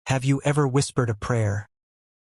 Have you ever whispered a prayer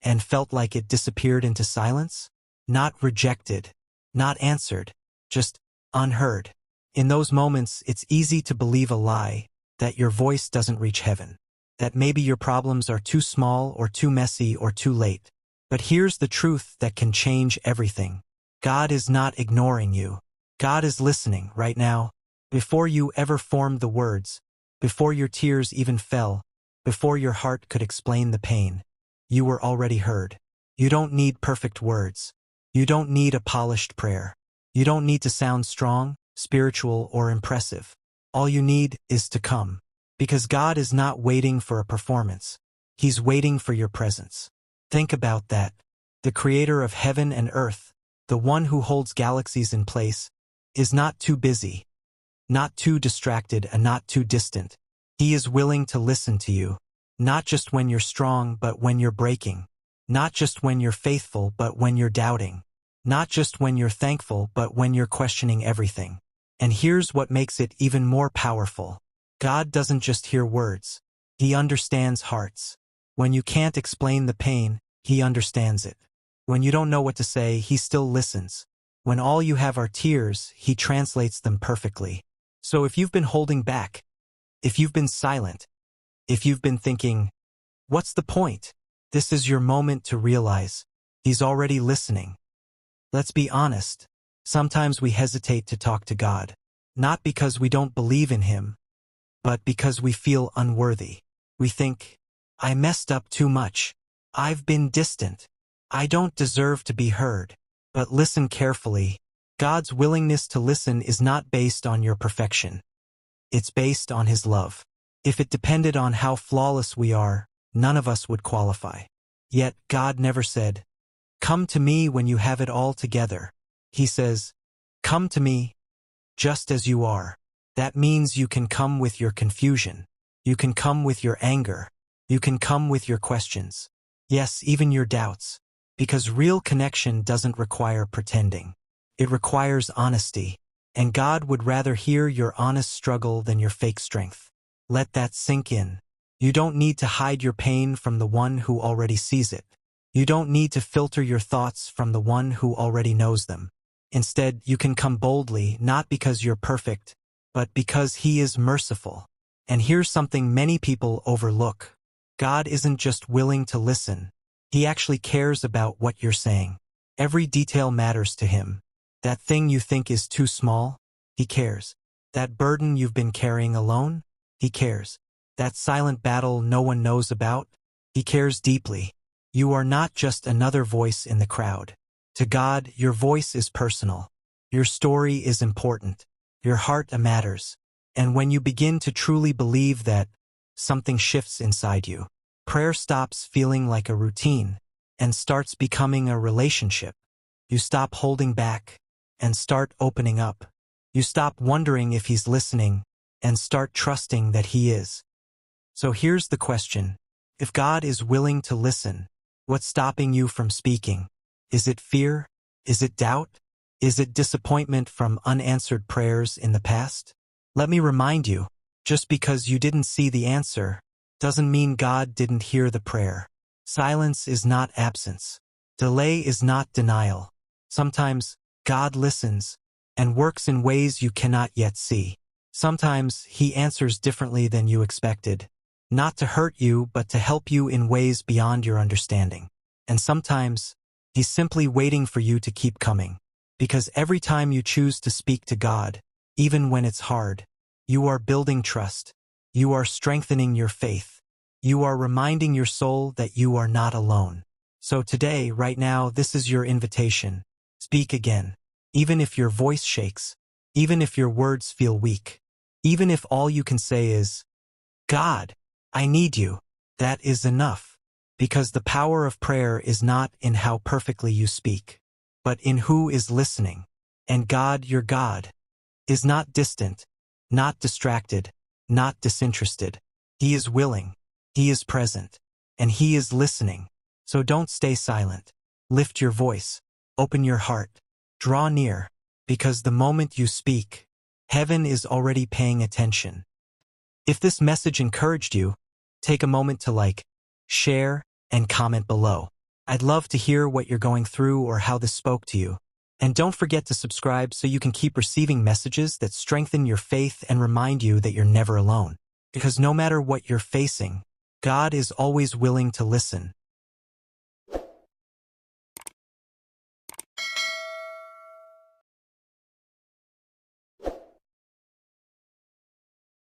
and felt like it disappeared into silence? Not rejected, not answered, just unheard. In those moments, it's easy to believe a lie, that your voice doesn't reach heaven, that maybe your problems are too small or too messy or too late. But here's the truth that can change everything. God is not ignoring you. God is listening right now. Before you ever formed the words, before your tears even fell, before your heart could explain the pain, you were already heard. You don't need perfect words. You don't need a polished prayer. You don't need to sound strong, spiritual, or impressive. All you need is to come. Because God is not waiting for a performance. He's waiting for your presence. Think about that. The creator of heaven and earth, the one who holds galaxies in place, is not too busy, not too distracted, and not too distant. He is willing to listen to you, not just when you're strong, but when you're breaking, not just when you're faithful, but when you're doubting, not just when you're thankful, but when you're questioning everything. And here's what makes it even more powerful. God doesn't just hear words. He understands hearts. When you can't explain the pain, He understands it. When you don't know what to say, He still listens. When all you have are tears, He translates them perfectly. So if you've been holding back, if you've been silent, if you've been thinking, what's the point? This is your moment to realize He's already listening. Let's be honest. Sometimes we hesitate to talk to God, not because we don't believe in Him, but because we feel unworthy. We think, I messed up too much. I've been distant. I don't deserve to be heard. But listen carefully. God's willingness to listen is not based on your perfection. It's based on His love. If it depended on how flawless we are, none of us would qualify. Yet God never said, come to me when you have it all together. He says, come to me just as you are. That means you can come with your confusion. You can come with your anger. You can come with your questions. Yes, even your doubts. Because real connection doesn't require pretending. It requires honesty. And God would rather hear your honest struggle than your fake strength. Let that sink in. You don't need to hide your pain from the one who already sees it. You don't need to filter your thoughts from the one who already knows them. Instead, you can come boldly, not because you're perfect, but because He is merciful. And here's something many people overlook. God isn't just willing to listen. He actually cares about what you're saying. Every detail matters to Him. That thing you think is too small, He cares. That burden you've been carrying alone, He cares. That silent battle no one knows about, He cares deeply. You are not just another voice in the crowd. To God, your voice is personal. Your story is important. Your heart matters. And when you begin to truly believe that, something shifts inside you. Prayer stops feeling like a routine and starts becoming a relationship. You stop holding back and start opening up. You stop wondering if He's listening and start trusting that He is. So here's the question. If God is willing to listen, what's stopping you from speaking? Is it fear? Is it doubt? Is it disappointment from unanswered prayers in the past? Let me remind you, just because you didn't see the answer, doesn't mean God didn't hear the prayer. Silence is not absence. Delay is not denial. Sometimes, God listens and works in ways you cannot yet see. Sometimes, He answers differently than you expected, not to hurt you, but to help you in ways beyond your understanding. And sometimes, He's simply waiting for you to keep coming. Because every time you choose to speak to God, even when it's hard, you are building trust. You are strengthening your faith. You are reminding your soul that you are not alone. So today, right now, this is your invitation. Speak again. Even if your voice shakes, even if your words feel weak, even if all you can say is, God, I need you, that is enough. Because the power of prayer is not in how perfectly you speak, but in who is listening. And God, your God, is not distant, not distracted, not disinterested. He is willing, He is present, and He is listening. So don't stay silent. Lift your voice, open your heart, draw near, because the moment you speak, heaven is already paying attention. If this message encouraged you, take a moment to share, and comment below. I'd love to hear what you're going through or how this spoke to you. And don't forget to subscribe so you can keep receiving messages that strengthen your faith and remind you that you're never alone. Because no matter what you're facing, God is always willing to listen.